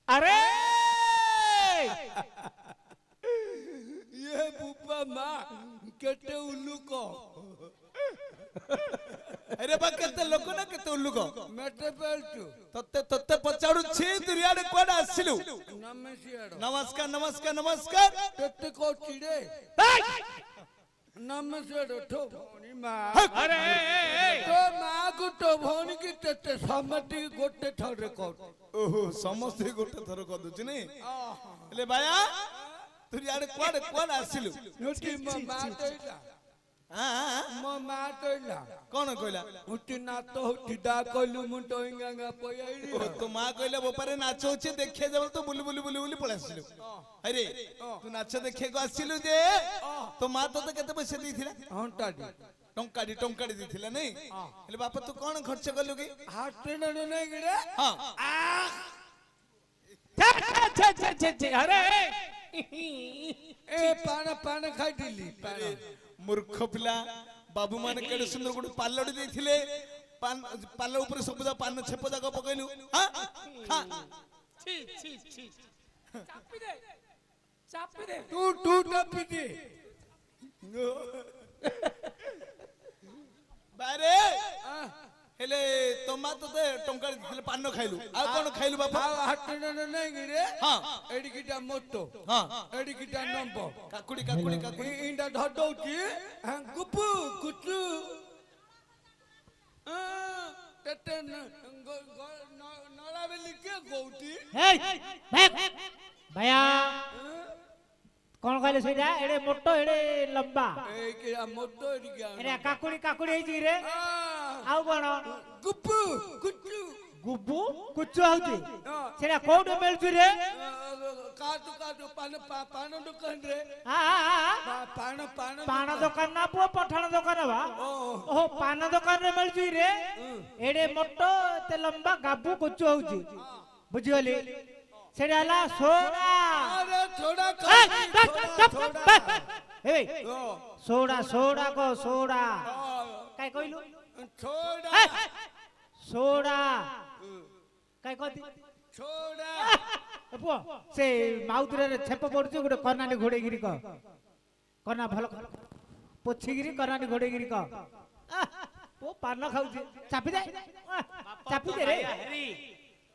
अरे ये बुपा माँ केते उल्लू को अरे बा केते लोक ना केते उल्लू को मेटे बेल्टू तत्ते तत्ते पचाड़ू छी दुरियाडे कोड आसिलु नमस्कार नमस्कार नमस्कार तेते को चिड़े नमस्कार ठो भौनी माँ अरे तो माँ को तो भौनी की तेते समति गोटे थोड़े को ओहो समस्त गोटे थर को दुछ नै ले भाया दुरियाडे कोड आसिलु नोटी माँ तोइला हां माँ तोइला कोन कहला उठी ना तो ठिडा कइलु मु टोइंगा पयाइली तो मां कहले बोपारे नाच होचे देखे जब तो बुली बुली बुली बुली पळे आसिलु अरे तू नाच देखे को आसिलु जे तो मां तो केते पैसे दिथिला हंटाडी टंकाडी दिथिला नै ले बापा तू कोन खर्च करलु की हाथ ने नहीं गिरे हां छे अरे ए पान खाई दिली पान मूर्ख पिला बाबू माने केडे सुंदर गुड पाल्लडी देथिले पाल्ल ऊपर सबदा पान छेप जाक पकैलु हां हां छी चापी दे तू टपी दे बारे हेले तोमा तो टंका दिथिले पान खाइलु आ कोन खाइलु बापा हाथ ने नहीं गिरे हां एडी किटा मोटो हां एडी किटा नंबो काकुड़ी इंडा धडौची गुपु कुचु तेते नला बेली के गौटी भैया कौन कहले सेटा एडे मोटो एडे लंबा ए के मोटो एडी के एडे काकुड़ी हेची रे आउ कोन गुपु कुचु गुब्बू कुचु आउची सेटा कोड मेलछु रे काटू पान दुकान रे पान दुकान ना पुओ पठाण दुकान बा ओहो पान दुकान रे मेलछु रे एडे मोटो ते लंबा गाबू कुचु आउची बुझी गली सेटा हला सोडा अरे थोड़ा ए सोडा को सोडा काय कहलु छोड़ा सोडा काय कहती छोड़ा पुओ से माउतरे छेप पड़छु गुटे कनानी घोड़े गिरी को कना भल पोछि गिरी कनानी घोड़े गिरी को ओ पान खाउछी चापी दे रे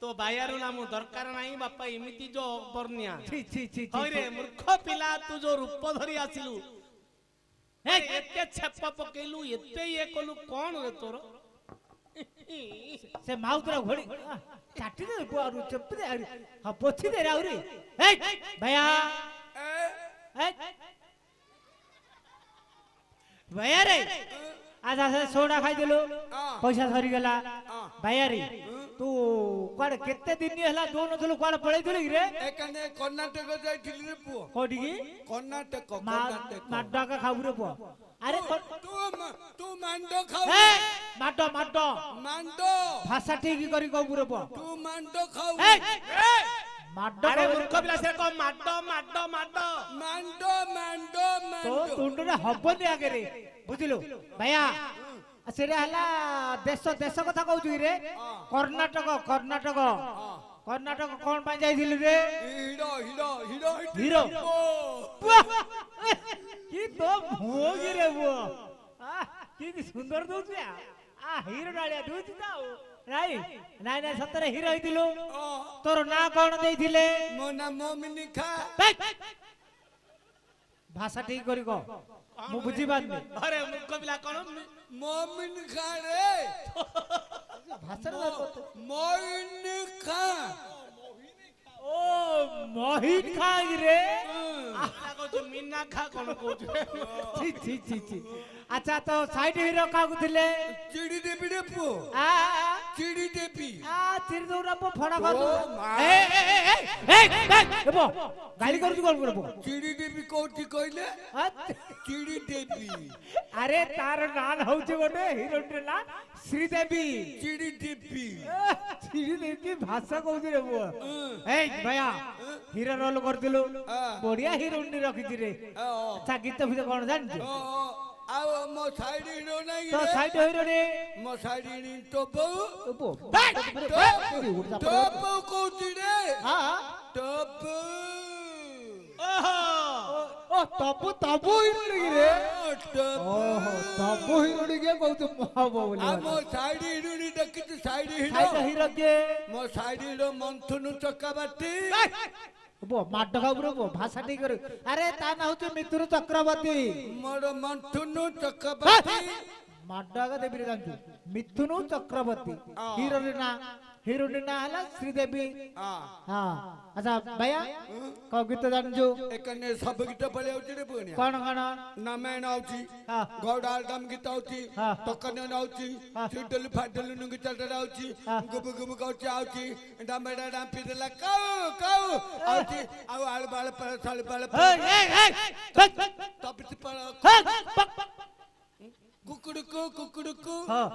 तो बायारू नामु दरकार नाही बापा इमिति जो बर्निया छी रे मूर्ख पिला तू जो रूप धरी आसिलु एते छेप पकेलु एते ये कोलु कोन रे तोर से माउतरा घोड़ी चाटी दे पुओ चपी दे हां पोछि दे रे आउरी भैया भैया रे आज सोडा खाई दिलु पैसा सरी गला भैया रे तू कोड केते दिन हला दोन थलु कोड पळै थली रे एकने कर्नाटक जाइथिली रे पुओ कोडी की कर्नाटक माडा का खाऊ रे पुओ अरे तू मांडो खाऊ माडो भाषा ठीक करी कहू रे पुओ तू मांडो खाऊ माडो अरे मूर्ख पिला से को माडो तो तुंडरे हबनी आगे रे बुझिलु भैया सेरे हला देश कथा कहू रे कर्नाटक कोन पा जाइथिलु रे हीरो की तो भोगी रे वो की सुंदर दोछु आ हीरो डालिया दोछु ताऊ नाई सतरे हीरो हिथिलु तोर ना कोन देइथिले मो ना मोमिनी खा भाषा ठीक करी को मु बुझी बानी अरे मूर्ख पिला कोन मोमिन खा रे भाषा मोमिन खा ओ मोहिन खाई रे को मीना खा कोन कहू छी अच्छा तो साइड हीरो काकू थिले चिड़ी देबी रे पो चिड़ी देबी चिड़ी दौरा पो फड़ा कर बो गाली करू तू कोन करबो चिड़ी देबी कोठी कहले चिड़ी देबी अरे तार नाम होउची गोटे हीरोइन रे ना श्रीदेवी चिड़ी देबी भाषा कहू रे बो ए भैया हीरो रोल कर दिलु बढ़िया हीरोइन रखी रे अच्छा गीत फिर कोन जान ଆଉ ମୋ ସାଇଡ ହିରୋ ନାଇଁ ତ ସାଇଡ ହିରୋ ରେ ମୋ ସାଇଡ ହିରୋ ଟୋପୁ ଉପୁ ଟୋପୁ କହୁଛି ରେ ହଁ ଟୋପୁ ଓ ତବୁ ତବୁ ହିରୋ ରେ ଓହୋ ତବୁ ହିରୋ କେ କହୁଛୁ ହବ ବୋଲି ଆଉ ମୋ ସାଇଡ ହିରୋ ଦେଖିଛୁ ସାଇଡ ହିରୋ ସାଇଡ ହିରୋ କେ ମୋ ସାଇଡ ହିରୋ ମନ୍ଥୁନୁ ଚକାବାଟି ବୋ ମାଡ ଖାଉର ବୋ ଭାଷା ଠିକ କର ଆରେ ତା ନା ହଉଛି ମିଥୁନ ଚକ୍ରବର୍ତ୍ତୀ ମୋର ମନ୍ଥୁନୁ ଚକାବାଟି ମାଡ ଆଗ ଦେବୀରେ ଜାଣିଛୁ ମିଥୁନ ଚକ୍ରବର୍ତ୍ତୀ ହିରୋଇନ ନା ହେଲା ଶ୍ରୀଦେବୀ ହଁ ଆଚ୍ଛା ଭैया କଉ ଗୀତ ଜାଣିଛୁ ଏକନେ ସବୁ ଗୀତ ପଳେଇ ଆଉଛି ରେ ପୁଣି କଣ କଣ ନାମେଣ ଆଉଛି ହଁ ଗୌଡ ଆଲବମ୍ ଗୀତ ଆଉଛି ହଁ। ଟକନ ଆଉଛି ଚିଟଲୁ ଫାଟଲୁ ଗୀତଟା ଆଉଛି ଗୁବୁ ଗୁବୁ କରୁଛି ଆଉଛି ଡାମେଡା ଡାମ୍ପି ଦେଲା କାଉ କାଉ ଆଉଛି ଆଉ ଆଳୁ ବାଳ ପାଳ ସାଳୁ ବାଳ ତପିତି ପାଳ କୁକୁଡୁକୁ ହଁ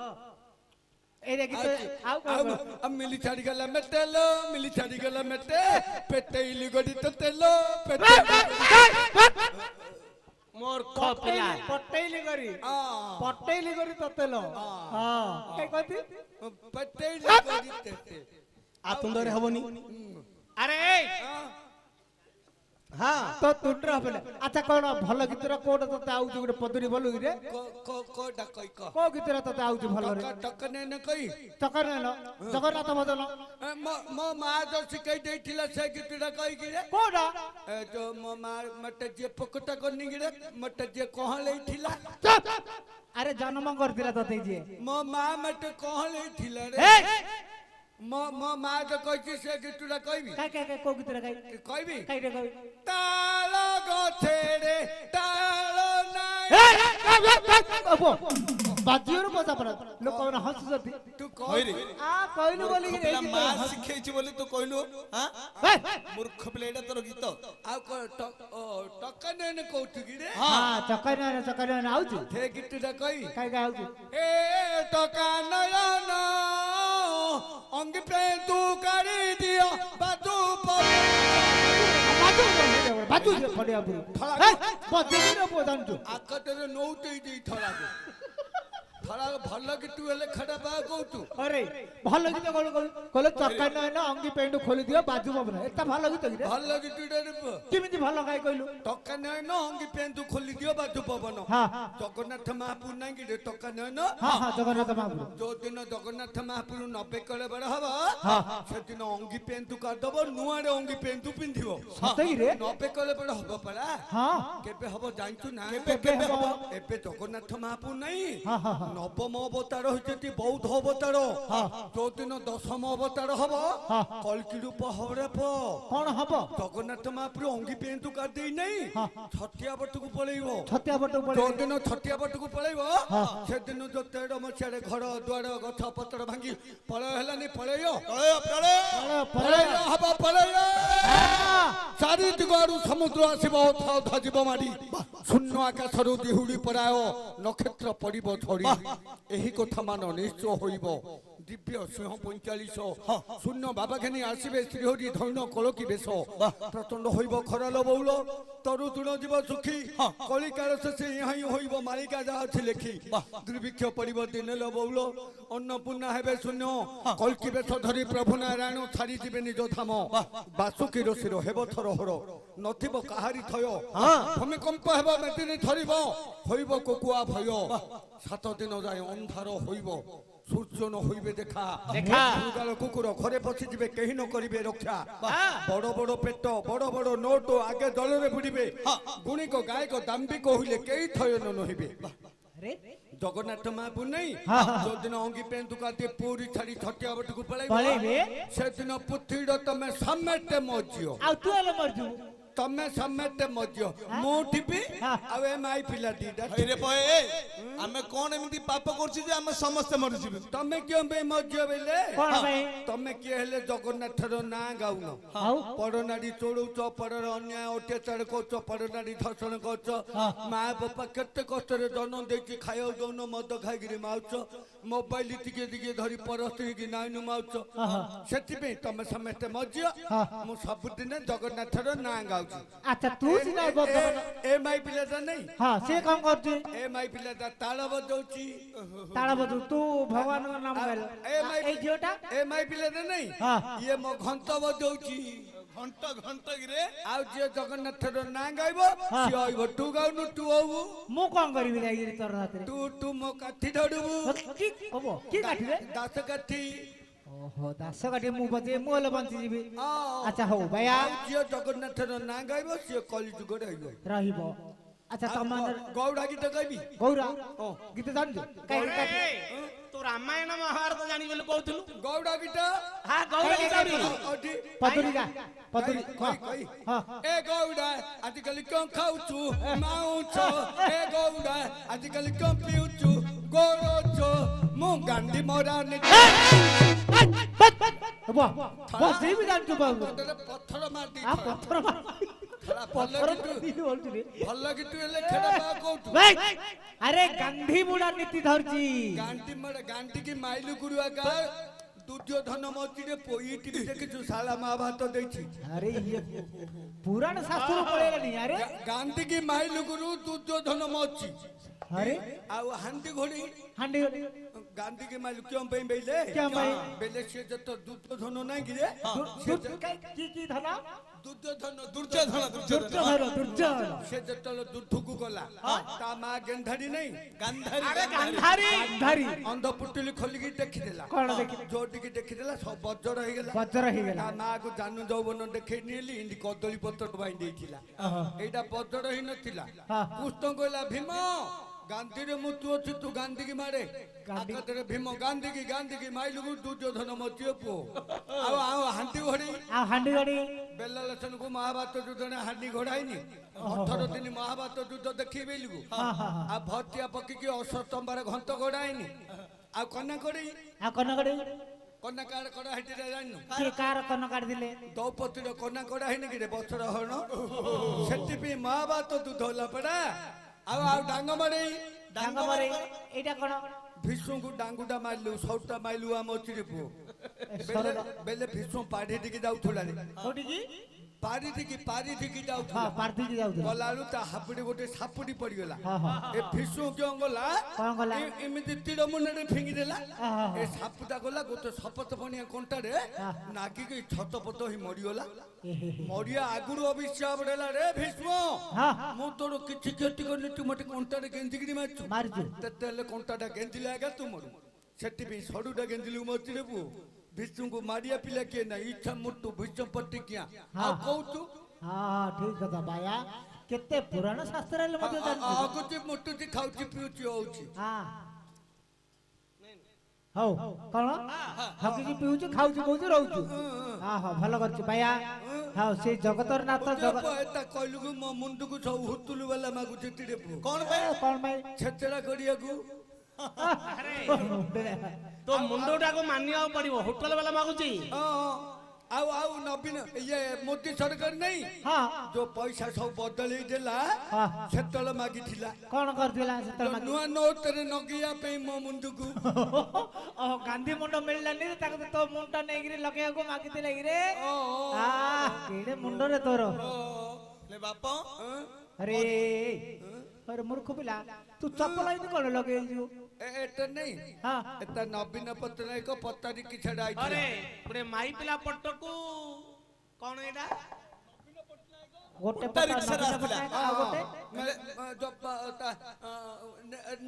ଏରେ ଗୀତ ଆଉ କଣ ଆଉ ମିଲି ଛାଡି ଗଲା ମେଟେଲ ମିଲି ଛାଡି ଗଲା ମେଟେ ପେଟେଇଲି ଗଡି ତ ତେଲ ମୂର୍ଖ ପିଲା ପଟେଇଲି କରି ତତେଲ ହଁ କାଇ କହନ୍ତି ପେଟେଇଲି ଗଡି ତେତେ ଆତୁଣ୍ଡରେ ହବନି ଆରେ ହଁ ତ ତୁଣ୍ଡର ହବଲେ ଆଚ୍ଛା କଣ ଭଲ ଗୀତର କୋଉଟା ତତେ ଆଉଛୁ ଗୋଟେ ପଦୁରୀ ଭଲ ରେ କୋଟା କଇ କ କୋଉ ଗୀତର ତତେ ଆଉଛୁ ଭଲ ରେ ଟକନେ ନ କଇ ଚକରନେଲ ଜଗନ୍ନାଥ ଭଜନ ମୋ ମା ଯୋ ଶିଖେଇ ଦେଇଥିଲା ସେ ଗୀତଟା କହିକି ରେ କୋଉଟା ଏ ଯୋ ମୋ ମା ମତେ ଯେ ପକଟା କରିନି ରେ ମତେ ଯେ କହଲେଇଥିଲା ଆରେ ଜନ୍ମ କରିଥିଲା ତତେ ଯିଏ ମୋ ମା ମତେ କହଲେଇଥିଲା ରେ ମୋ ମା ଯୋ କହିଛି ସେ ଗୀତଟା କହିବି କାଇ କୋଉ ଗୀତର କହିବି କାଇ ରେ କହି ତାଳ ଗଛରେ ତାଳ ନାଇଁ ବାଜିଓର ପଚା ପଡା ଲୋକମାନେ ହସୁଛନ୍ତି ତୁ ହଇରେ ଆ କହିଲୁ ବୋଲି କି ପିଲା ନେଇକି ମା ଶିଖେଇଛି ବୋଲି ତୁ କହିଲୁ ହଁ ମୂର୍ଖ ପିଲା ଏଇଟା ତୋର ଗୀତ ଆଉ ଟକନେ ନ କହୁଛୁ କି ରେ ହଁ ଚକରନେ ଆଉଛୁ ସେ ଗୀତଟା କହିବି କାଇ ଆଉଛୁ ଏ ଟକା ନୟନ ଅଙ୍ଗି ପେ ତୁ କରି ଦିଅ ବାଜୁ ବାଜୁ ପଡିଆ ପୁରୁ ବଜେଇର ଜାଣିଛୁ ଆକଟରେ ନଉଟେଇ ଦେଇ ଥଳାକୁ ଥଳା ଭଲ ଗୀତ ହେଲେ ଖରାପ କହୁଛୁ अरे ଭଲ ଗୀତ କହିଲେ ଚକା ନୟନ ଅଙ୍ଗି ପେଣ୍ଡୁ ଖୋଲି ଦିଅ ବାଜୁ ପବନ ଏଟା ଭଲ ଗୀତ କି ଭଲ ଗୀତଟାରେ କେମିତି ଭଲ ଗାଇ କହିଲୁ ଟକା ନୟନ ଅଙ୍ଗି ପେଣ୍ଡୁ ଖୋଲି ଦିଅ ବାଜୁ ପବନ ହଁ ଜଗନ୍ନାଥ ମହାପୁର ନାଇଁ କି ଟକା ନୟନ ହଁ ହଁ ଜଗନ୍ନାଥ ମହାପ୍ରଭୁ ଯୋଉ ଦିନ ଜଗନ୍ନାଥ ମହାପୁର 90 କଳେ ବଡ ହବ ସେଦିନ ଅଙ୍ଗି ପେଣ୍ଡୁ କରିଦବ ନୂଆରେ ଅଙ୍ଗି ପେଣ୍ଡୁ ପିନ୍ଧିବ ସତେଇରେ 90 କଳେ ବଡ ହବ ପରା ହଁ କେବେ ହବ ଜାଣିଛୁ ନା କେବେ ହବ ଏବେ ଜଗନ୍ନାଥ ମହାପୁର ନାଇଁ ହଁ ହଁ ହଁ ନବମ ଅବତାର ହଇଛନ୍ତି ବୌଦ୍ଧ ଅବତାର ଯୋଉଦିନ ଦଶମ ଅବତାର ହବ କଳ୍କି ରୂପ ହବରେ କଣ ହବ ଜଗନ୍ନାଥ ମହାପ୍ରଭୁ ଅଙ୍ଗି ପେନ୍ତୁ କରିଦେଇ ନାଇଁ ଛତିଆ ବଟକୁ ପଳେଇବ ଛତିଆ ବଟ ପଡେ ଯୋଉଦିନ ଛତିଆ ବଟକୁ ପଳେଇବ ସେଦିନ ଯୋଉ 13 ମସିହାରେ ଘର ଦୁଆର ଗଛ ପତ୍ର ଭାଙ୍ଗି ପଳୟ ହେଲାନି ପଳେଇବ ହବ ପଳେଇବ ଚାରି ଦିଗରୁ ସମୁଦ୍ର ଆସିବ ଧାଜିବ ମାଡ଼ି ଶୂନ୍ୟ ଆକାଶରୁ ଦିହୁଡ଼ି ପରାୟ ନକ୍ଷତ୍ର ପଡ଼ିବ ଝଡ଼ି ଏହି କଥା ମାନ ନିଶ୍ଚୟ ହୋଇବ ଦିବ୍ୟ ସିଂହ 45 ଶୂନ୍ୟ ବାବା ଘେନି ଆସିବେ ଶ୍ରୀହରି ଧୈନ କଳକି ବେଶ ପ୍ରଚଣ୍ଡ ହୋଇବ ଖରାଲ ବଉଳ ତରୁ ତୁଣ ଯିବ ସୁଖୀ କଳିକାଳ ଶେଷେ ଏହା ହିଁ ହୋଇବ ମାଳିକା ଯାହା ଅଛି ଲେଖି ଦୁର୍ଭିକ୍ଷ ପଡ଼ିବ ଦିନେଲ ବଉଳ ଅନ୍ନପୂର୍ଣ୍ଣା ହେବେ ଶୂନ୍ୟ କଳକି ବେଶ ଧରି ପ୍ରଭୁ ନାରାୟଣ ଛାଡ଼ି ଯିବେ ନିଜ ଧାମ ବାସୁକୀ ରସିର ହେବ ଥର ହର ନଥିବ କାହାରି ଥୟ ଭୂମିକମ୍ପ ହେବ ମେଦିନୀ ଥରିବ ହୋଇବ କୋକୁଆ ଭୟ 7 ଦିନ ଯାଏ ଅନ୍ଧାର ହୋଇବ ସୂର୍ଯ୍ୟ ନ ହୋଇବେ ଦେଖା କୁକୁର ଘରେ ପଶିଯିବେ କେହି ନ କରିବେ ରକ୍ଷା ବଡ ବଡ ପେଟ ବଡ ବଡ ନୋଟ ଆଗେ ଦଳରେ ବୁଡିବେ ଗୁଣିକ ଗାୟକ ଦାମ୍ବିକ ହୋଇଲେ କେହି ଥୟ ନ ରହିବେ ଜଗନ୍ନାଥ ମହାପୁର ନାଇଁ ଯୋଉଦିନ ଅଙ୍ଗି ପେନ୍ତୁ କାଟିଏ ପୁରୀ ଛାଡି ଛଟିଆ ବଟକୁ ପଳେଇବେ ସେଦିନ ପୃଥିବୀର ତମେ ସମେତେ ମରିଯିବ ଆଉ ତୁ ହେଲେ ମରିଯିବୁ ତମେ ସମେତେ ମରିଯିବ ମୁଁ ଥିବି ଆଉ ଏ ମାଇ ପିଲା ଦିଟା ହଇରେ ପଏ ଆମେ କଣ ଏମିତି ପାପ କରୁଛୁ ଯେ ଆମେ ସମସ୍ତେ ମରିଯିବୁ ତମେ କିଏ ପାଇଁ ମରିଯିବ ବେଲେ କଣ ପାଇଁ ତମେ କିଏ ହେଲେ ଜଗନ୍ନାଥର ନାଁ ଗାଉନ ପରନାରୀ ଚୋଳଉଛ ପରର ଅନ୍ୟାୟ ଅତ୍ୟାଚାର କରୁଛ ପରନାରୀ ଧର୍ଷଣ କରୁଛ ମା ବାପା କେତେ କଷ୍ଟରେ ଜନ୍ମ ଦେଇଛି ଖାଇବାକୁ ଦଉନ ମଦ ଖାଇକିରି ମାରୁଛ ମୋବାଇଲ ଟିକେ ଧରି ପରସ୍ତ୍ରୀ ନାଇନୁ ମାଉଛ ସେଥିପାଇଁ ତମେ ସମସ୍ତେ ମଝିଅ ମୁଁ ସବୁଦିନ ଜଗନ୍ନାଥର ନାଁ ଗାଉଛି। ଆଚ୍ଛା ତୁ ସିନା ଏ ମାଇ ପିଲାଟା ନାଇଁ ହଁ ସେ କଣ କରୁଛି? ଏ ମାଇ ପିଲାଟା ତାଳ ବଜଉଛି। ତାଳ ବଜୁ ତୁ ଭଗବାନଙ୍କ ନାମ ଗାଇଲ। ଏଇ ଝିଅଟା ଏ ମାଇ ପିଲାଟା ନାଇଁ ଇଏ ମୋ ଘଣ୍ଟ ବଜଉଛି। ଘଣ୍ଟ ଘଣ୍ଟ କିରେ ଆଉ ଯିଏ ଜଗନ୍ନାଥର ନାଁ ଗାଇବ ସିଏ କହିବ ତୁ ଗାଉନୁ ତୁ ହବୁ। ମୁଁ କଣ କରିବି ଯାଇକିରି ତୋର ହାତରେ? ତୁ ମୋ କାଠି ଧରିବୁ। କି ହବ କି କାଠିରେ? ଦାସ କାଠି। ଓହୋ ଦାସ କାଠି ମୁଁ ବଜେଇ ମୁଁ ହେଲେ ବଞ୍ଚିଯିବି। ଆଚ୍ଛା ହଉ ଭାଇଆ ଯିଏ ଜଗନ୍ନାଥର ନାଁ ଗାଇବ ସିଏ କଳିଯୁଗ ରହିବ। ଆଚ୍ଛା ତମ ଗୌଡ଼ା ଗୀତ ଗାଇବି। ଗୌରା ଗୀତ ଜାଣିଛୁ? ତୁ ରାମାୟଣ ମହାଭାରତ ଜାଣି ବୋଲି କହୁଥିଲୁ। ଗୌଡ଼ା ଗୀତ ହଁ ଗୌଡ଼ ଗୀତ ପଦୁରିକା ପଦୁରି ଏ ଗୌଡ଼ା ଆଜିକାଲି କଣ ଖାଉଛୁ ମାଉଛ? ଏ ଗୌଡ଼ା ଆଜିକାଲି କଣ ପିଉଛୁ ଗୋରଛ? ମୁଁ ଗାଣ୍ଡି ମରା ବଜେଇବି ଜାଣିଛୁ ବାବୁ? ପଥର ମାରି ପଥର ପଥର ଭଲ ଗୀତ ହେଲେ ଖେଳ କୋଉଠୁ? ଆରେ ଗାନ୍ଧୀ ବୁଢା ନୀତି ଧରିଛି। ଗାଣ୍ଡି କି ମାଇଲୁ ଗୁରୁ ଆକା ଦୁର୍ଯ୍ୟୋଧନ ମତିରେ ପୋଇ ଟିଭି ଦେଖିଛୁ ଶାଳା ମହାଭାରତ ଦେଇଛି। ଆରେ ଇଏ ପୁରାଣ ଶାସ୍ତ୍ର ପଳେଇଲାନି। ଆରେ ଗାନ୍ଧୀ କି ମାଇଲୁ ଗୁରୁ ଦୁର୍ଯ୍ୟୋଧନ ମତି। ଆରେ ଆଉ ହାଣ୍ଡି ଘୋଡ଼ି ହାଣ୍ଡି ଗାନ୍ଧୀ କି ମାଇଲୁ କ୍यों ପାଇଁ ବେଲେ ବେଲେ ସେ ଯତ ଦୁର୍ଯ୍ୟୋଧନ ନାଇଁ କି ରେ କି ଧନ ଦୁର୍ଯ୍ୟୋଧନ ସେ ଯେତେବେଳେ ଦୁର୍ଧକୁ ଗଲା ତା ମା ଗେନ୍ଧାରୀ ନାଇଁ ଗାନ୍ଧାରୀ ଅନ୍ଧ ପୁଟୁଲି ଖୋଲିକି ଦେଖିଦେଲା। କଣ ଦେଖିଲା? ଯୋଉଠିକି ଦେଖିଦେଲା ସବୁ ବଜ୍ର ହେଇଗଲା। ବଜ୍ର ହେଇଗଲା। ତା ମା କୁ ଜାନୁ ଯୌବନ ଦେଖେଇ ନେଲି ଏମିତି କଦଳୀ ପତ୍ର ବାନ୍ଧି ଦେଇଥିଲା। ଏଇଟା ବଜ୍ର ହେଇନଥିଲା। କୃଷ୍ଣ କହିଲା ଭୀମ ଗାନ୍ଧୀରେ ମୁଁ ତୁ ଅଛୁ ତୁ ଗାନ୍ଧୀ କି ମାରେ। ଆକାତରେ ଭୀମ ଗାନ୍ଧୀ କି ମାଇଲୁ ଦୁର୍ଯ୍ୟୋଧନ ମତିଏ ପୁଅ। ଆଉ ହାଣ୍ଡି ଘୋଡ଼ି ବେଲ ଲଛନକୁ ମହାଭାରତ ଯୁଦ୍ଧରେ ହାଣ୍ଡି ଘୋଡ଼ାଇନି 18 ଦିନ ମହାଭାରତ ଯୁଦ୍ଧ ଦେଖି ବେଲିକୁ ଆଉ ଭର୍ତ୍ତିଆ ପକିକି ଅଶ୍ୱତମ୍ବାର ଘଣ୍ଟ ଘୋଡ଼ାଇନି। ଆଉ କନା କଡି କନା କାର୍ଡ କଡା ହେଟିରେ ଜାଣିନୁ? କାର କନ କାଢିଥିଲେ? ଦ୍ରୌପଦୀର କନା କଡା ହେଇନି କି ରେ ବଛର ହରଣ। ସେଥିପାଇଁ ମହାଭାରତ ଯୁଦ୍ଧ ହେଲା ପରା। ଆଉ ଡାଙ୍ଗ ମାରେଇ ଏଇଟା କଣ? ଭୀଷ୍ମକୁ ଡାଙ୍ଗୁଟା ମାରିଲୁ ସଉଟା ମାରିଲୁ ଆମ ଚିରେ ପୁଅ। ବେଲେ ଭୀଷ୍ମ ପାଢି ଟିକେ ଯାଉଥିଲା କୋଉଠିକି? ପାରିଠିକି ଯାଉଥିଲା। ଗଲାବେଳୁ ତା ହାପୁଡି ଗୋଟେ ସାପୁଡି ପଡିଗଲା। ଏ ଭୀଷ୍ମ କିਉਂ ଗଲା ଏମିତି ତୀର ମୁନରେ ଫିଙ୍ଗି ଦେଲା। ଏ ସାପୁଟା ଗଲା ଗୋଟେ ଶପଥ ପଣିଆ କଣ୍ଟାରେ ନାଗିକି ଛତପତ ହେଇ ମରିଗଲା। ମରିଆ ଆଗରୁ ଅଭିଶାପ ପଡିଲା ରେ ଭୀଷ୍ମ ମୁଁ ତୋର କିଛି କ୍ଷତି କରିନି ତୁ ମତେ କଣ୍ଟାରେ ଗେଞ୍ଜିକିରି ମାରିଛୁ। ତେତେହେଲେ କଣ୍ଟାଟା ଗେଞ୍ଜିଲେ ଆଗା ତୁ ମରୁ। ସେଥିପାଇଁ ସଡୁଟା ଗେଞ୍ଜିଲୁ ମତିରେ ପୁଅ। ବିଷ୍ଣୁଙ୍କୁ ମାରିଆ ପିଲା କିଏ ନା ଇଚ୍ଛା ମୁଟୁ ଭୀଷ୍ମ ପ୍ରତିଜ୍ଞା ଆଉ କହୁଛୁ। ଠିକ କଥା ଭାଇଆ କେତେ ପୁରାଣ ଶାସ୍ତ୍ର ହେଲେ ମଧ୍ୟ ଜାଣିଛୁ। ଆଗୁଛି ମୁଟୁଛି ଖାଉଛି ପିଉଛି ହଉଛି। ହଉ କଣ ହକିଛି ପିଉଛି ଖାଉଛି କହୁଛୁ ରହୁଛୁ। ଭଲ କରୁଛୁ ଭାଇଆ। ହଉ ସେଇ ଜଗତର ନାଥ କହିଲୁ ମୋ ମୁଣ୍ଡକୁ ସବୁ ହୁତୁଲୁ ବାଲା ମାଗୁଛି ତିରେ ପୁଅ। କଣ ପାଇଁ ଛେଚେଡା କରିବାକୁ ତୋ ମୁଣ୍ଡଟାକୁ ମାନିବାକୁ ପଡିବ। ହୋଟେଲ ବାଲା ମାଗୁଛି। ଆଉ ନବୀନ ଇଏ ମୋଦି ସରକାର ନାଇଁ ଯୋଉ ପଇସା ସବୁ ବଦଳେଇ ଦେଲା ସେତେବେଳେ ମାଗିଥିଲା। କଣ କରିଥିଲା ସେତେବେଳେ? ନୂଆ ନୋଟରେ ନଗେଇବା ପାଇଁ ମୋ ମୁଣ୍ଡକୁ। ଗାନ୍ଧୀ ମୁଣ୍ଡ ମିଳିଲାନି ତାକୁ ତୋ ମୁଣ୍ଡ ନେଇକିରି ଲଗେଇବାକୁ ମାଗିଥିଲେ କିରେ? କେଡେ ମୁଣ୍ଡରେ ତୋର ବାପ। ଆରେ ମୂର୍ଖ ପିଲା ତୁ ଚପଲ ଏମିତି କଣ ଲଗେଇଛୁ? ଏଟା ନାଇଁ ଏଟା ନବୀନ ପଟ୍ଟନାୟକ ପତାରିକି ଛଡା ଆରେ ଗୋଟେ ମାଇ ପିଲା ପଟକୁ କଣ ଏଇଟା? ଗୋଟେ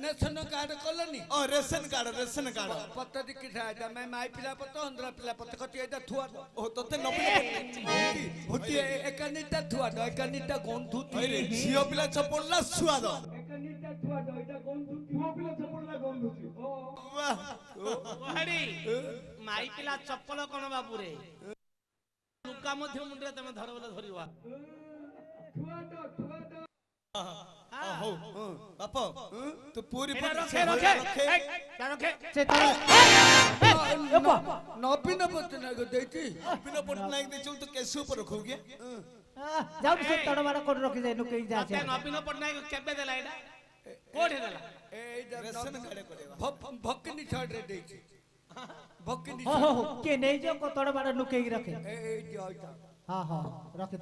ନେସନ କାର୍ଡ କଲନି? ରେସନ କାର୍ଡ ପତାରିକି ଛଡା ମାଇ ପିଲା ପଟ ଅନ୍ଦ୍ରା ପିଲା ପଟ କତି ଏଟା ଥୁଆ ତତେ ହୋତି ଏକାନିଟା ଥୁଆ ଏକାନିଟା ଗନ୍ଧୁ ଝିଅ ପିଲା ଚପଲ ନା ସୁଆଦ ମାଇ ପିଲା ଚପଲ କଣ ବାବୁରେ ଲୁକା ମଧ୍ୟ ମୁଣ୍ଡରେ ତମେ ଧର ବୋଲେ ଧରିବା। ବାପ ତୁ ପୁରୀ ନବୀନ ପଟ୍ଟନାୟକ ଦେଇଛି। ନବୀନ ପଟ୍ଟନାୟକ ଦେଇଛୁ ତୁ କେଶୁ ଉପରେ ରଖୁ କି? ଯାଉ ସେ ତଡ ମାଡ କୋଠି ରଖି ଯାଇ ନୁକେଇ ଯା। ନବୀନ ପଟ୍ଟନାୟକ କେବେ ଦେଲା ଏଇଟା? कोठी देला ରେସନ କାର୍ଡ କରିବା ଭକିନି ସାଇଡ୍ ରେ ଦେଇଛି ଭକିନି हो हो के नहीं जो को तोड़ बाड़ लुकेगी रखे ଏଇଟା हाँ हाँ रखे